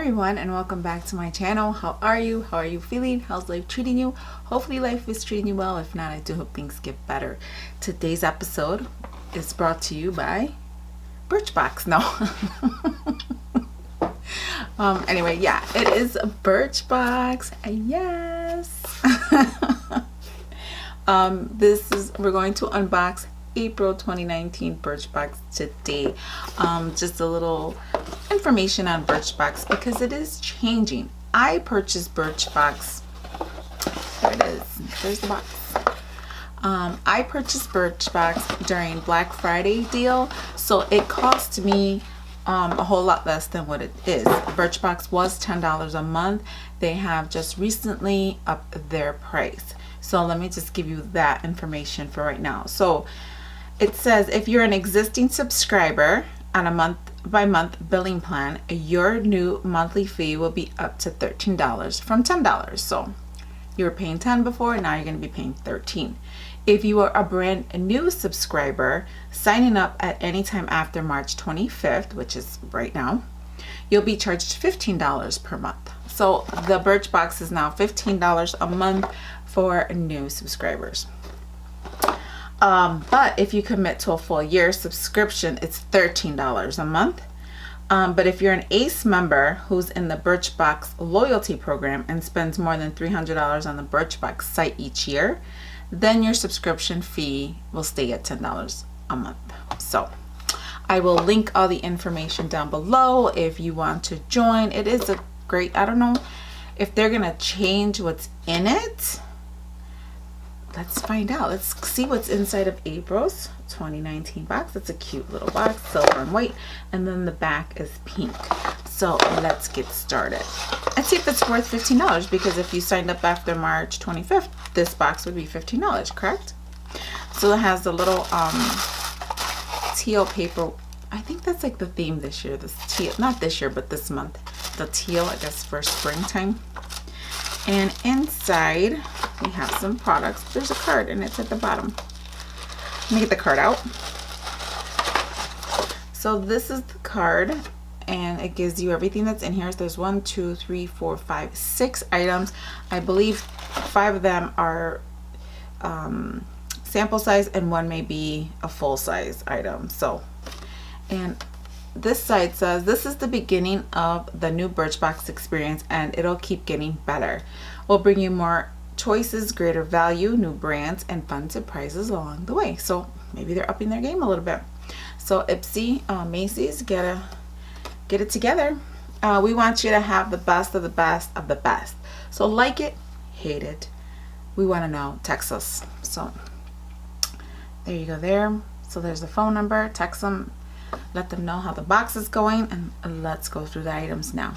everyone, and welcome back to my channel. How are you? How are you feeling? How's life treating you? Hopefully life is treating you well. If not, I do hope things get better. Today's episode is brought to you by Birchbox. No. Anyway, yeah, it is a Birchbox. Yes. We're going to unbox April 2019 Birchbox today. Just a little information on Birchbox because it is changing. I purchased Birchbox. There it is. There's the box. I purchased Birchbox during Black Friday deal, so it cost me a whole lot less than what it is. Birchbox was $10 a month. They have just recently upped their price. So let me just give you that information for right now. So it says if you're an existing subscriber on a month by month billing plan, your new monthly fee will be up to $13 from $10. So you were paying $10 before, now you're going to be paying $13. If you are a brand new subscriber signing up at any time after March 25th, which is right now, you'll be charged $15 per month. So the Birchbox is now $15 a month for new subscribers. But if you commit to a full year subscription, it's $13 a month. But if you're an ACE member who's in the Birchbox loyalty program and spends more than $300 on the Birchbox site each year, then your subscription fee will stay at $10 a month. So I will link all the information down below if you want to join. It is a great, I don't know if they're gonna change what's in it. Let's find out. Let's see what's inside of April's 2019 box. It's a cute little box, silver and white, and then the back is pink. So let's get started. Let's see if it's worth $15, because if you signed up after March 25th, this box would be $15, correct? So it has the little teal paper. I think that's like the theme this year. This teal, not this year, but this month. The teal, I guess, for springtime. And inside we have some products. There's a card and it's at the bottom. Let me get the card out. So this is the card and it gives you everything that's in here. So there's 1, 2, 3, 4, 5, 6 items. I believe 5 of them are sample size and 1 may be a full size item. So, and this side says this is the beginning of the new Birchbox experience and it'll keep getting better. We'll bring you more choices, greater value, new brands, and fun surprises along the way. So maybe they're upping their game a little bit. So Ipsy, Macy's, get it together. We want you to have the best of the best of the best. So like it, hate it, we want to know, text us. So there you go there. So there's the phone number, text them, let them know how the box is going, and let's go through the items now.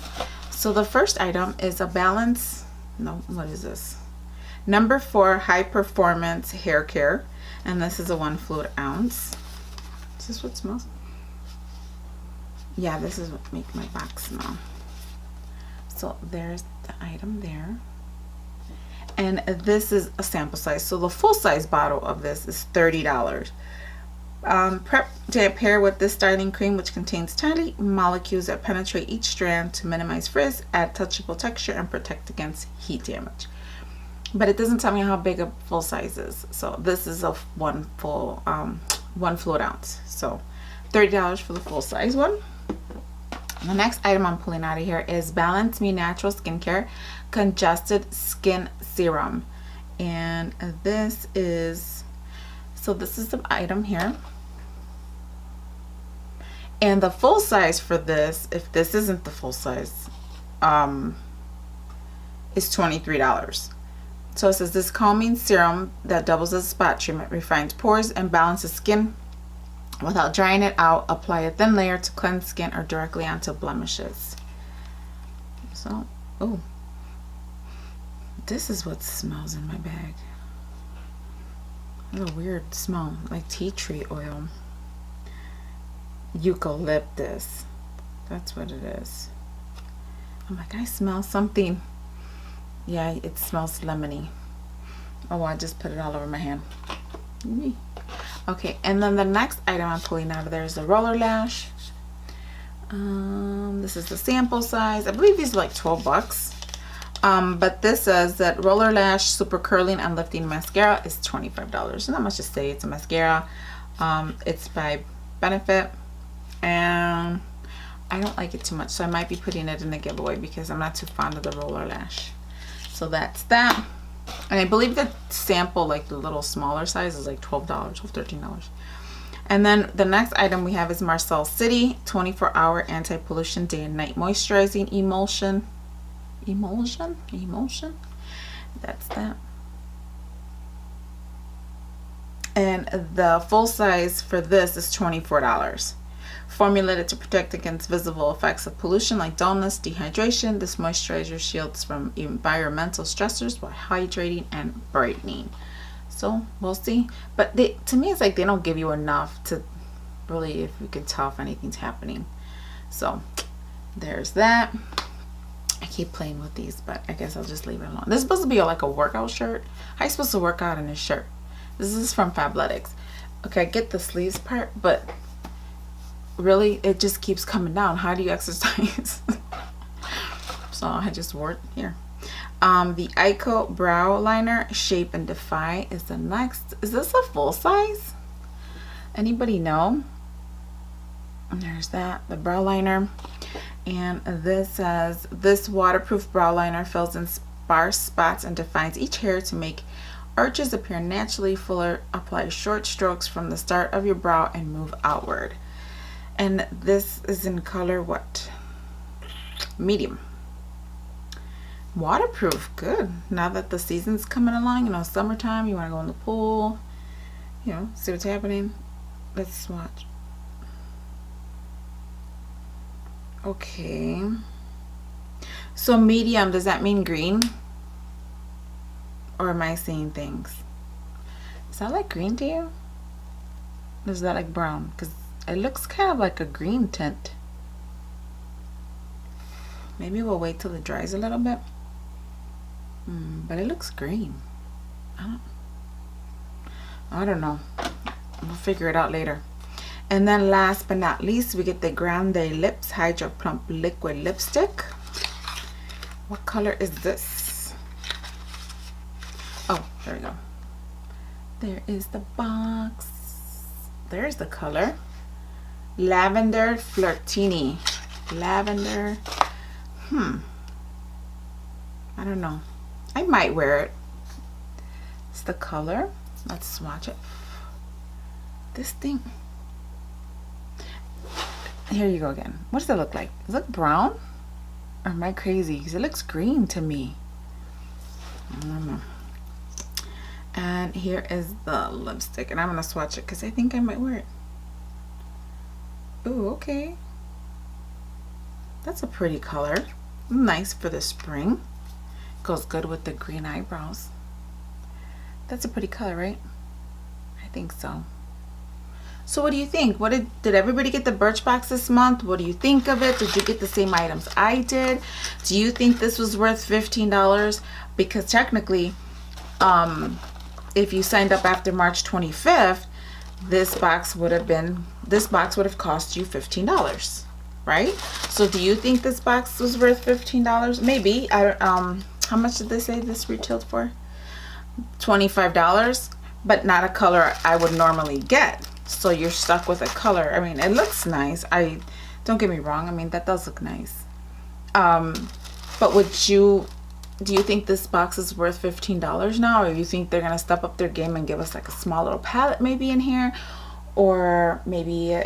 So the first item is a balance, no, what is this? Number 4 high performance hair care, and this is a 1 fluid ounce. Is this what smells? Yeah, this is what makes my box smell. So there's the item there, and this is a sample size. So the full size bottle of this is $30. Prep to pair with this styling cream, which contains tiny molecules that penetrate each strand to minimize frizz, add touchable texture, and protect against heat damage. But it doesn't tell me how big a full size is. So this is a 1 fluid ounce. So $30 for the full size one. The next item I'm pulling out of here is Balance Me Natural Skincare Congested Skin Serum, and this is the item here. And the full size for this, if this isn't the full size, is $23. So it says this calming serum that doubles as a spot treatment, refines pores and balances skin without drying it out. Apply a thin layer to cleanse skin or directly onto blemishes. So, oh, this is what smells in my bag. It's a weird smell, like tea tree oil. Eucalyptus, that's what it is. I'm like, I smell something. Yeah, it smells lemony. Oh, I just put it all over my hand. Okay, and then the next item I'm pulling out of there is the roller lash. This is the sample size. I believe these are like 12 bucks. But this says that Roller Lash Super Curling and Lifting Mascara is $25. Not much to say. It's a mascara. It's by Benefit, and I don't like it too much, so I might be putting it in the giveaway because I'm not too fond of the Roller Lash. So that's that. And I believe the sample, like the little smaller size, is like $12 or $13. And then the next item we have is Marcel City 24-hour anti-pollution day and night moisturizing emulsion. Emulsion. That's that. And the full size for this is $24. Formulated to protect against visible effects of pollution like dullness, dehydration, this moisturizer shields from environmental stressors while hydrating and brightening. So we'll see. But to me, it's like they don't give you enough to really, if you can tell if anything's happening. So there's that. I keep playing with these, but I guess I'll just leave it alone. This is supposed to be like a workout shirt. How are you supposed to work out in this shirt? This is from Fabletics. Okay, I get the sleeves part, but really it just keeps coming down. How do you exercise? So I just wore it here. The Ico brow liner Shape and Defy is the next. Is this a full size? Anybody know? And there's that, the brow liner. And this says, this waterproof brow liner fills in sparse spots and defines each hair to make arches appear naturally fuller. Apply short strokes from the start of your brow and move outward. And this is in color what? Medium. Waterproof, good. Now that the season's coming along, you know, summertime, you want to go in the pool, you know, see what's happening. Let's swatch. Okay. So medium, does that mean green? Or am I seeing things? Is that like green to you? Or is that like brown? Because it looks kind of like a green tint. Maybe we'll wait till it dries a little bit. But it looks green. I don't know. We'll figure it out later. And then last but not least, we get the Grande Lips Hydro Plump Liquid Lipstick. What color is this? Oh, there we go. There is the box. There's the color. Lavender Flirtini. Lavender. I don't know. I might wear it. It's the color. Let's swatch it. This thing. Here you go again. What does it look like? Does it look brown? Or am I crazy? Because it looks green to me. I don't know. And here is the lipstick. And I'm going to swatch it because I think I might wear it. Ooh, okay. That's a pretty color. Nice for the spring. Goes good with the green eyebrows. That's a pretty color, right? I think so. So what do you think? What did everybody get the Birchbox this month? What do you think of it? Did you get the same items I did? Do you think this was worth $15? Because technically, if you signed up after March 25th, this box would have cost you $15, right? So do you think this box was worth $15? Maybe. How much did they say this retailed for? $25, but not a color I would normally get. So you're stuck with a color. I mean, it looks nice. Don't get me wrong. I mean, that does look nice. But do you think this box is worth $15 now? Or you think they're going to step up their game and give us like a small little palette maybe in here? Or maybe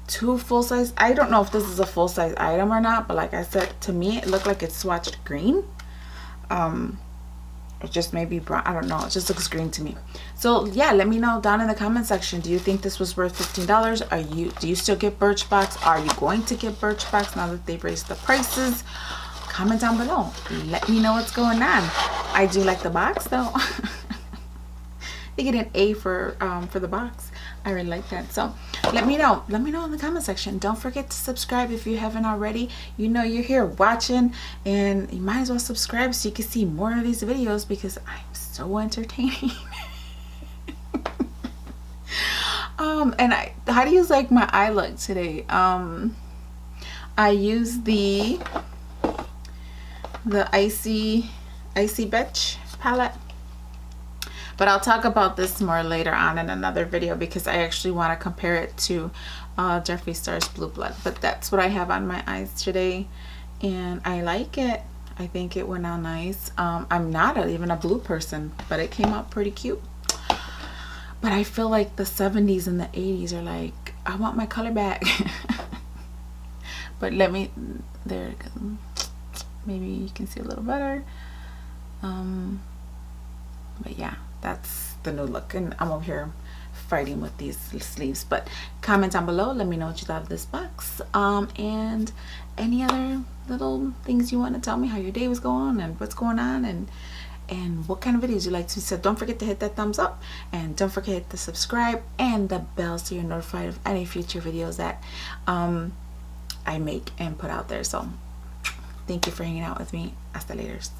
2 full size? I don't know if this is a full size item or not. But like I said, to me, it looked like it's swatched green. Or just maybe brown. I don't know. It just looks green to me. So yeah, let me know down in the comment section. Do you think this was worth $15? Do you still get Birchbox? Are you going to get Birchbox now that they've raised the prices? Comment down below. Let me know what's going on. I do like the box though. They get an A for the box. I really like that. So let me know in the comment section. Don't forget to subscribe if you haven't already. You know you're here watching, and you might as well subscribe so you can see more of these videos because I'm so entertaining. And how do you like my eye look today? I I use the Icy Bitch palette. But I'll talk about this more later on in another video because I actually want to compare it to Jeffree Star's Blue Blood. But that's what I have on my eyes today, and I like it. I think it went out nice. I'm not even a blue person, but it came out pretty cute. But I feel like the 70s and the 80s are like, I want my color back. But let me, there it goes. Maybe you can see a little better. But yeah, that's the new look, and I'm over here fighting with these sleeves. But comment down below, let me know what you thought of this box, and any other little things you want to tell me, how your day was going and what's going on, and what kind of videos you like to see. So don't forget to hit that thumbs up, and don't forget to subscribe and the bell so you're notified of any future videos that I make and put out there. So thank you for hanging out with me. Hasta Laterz.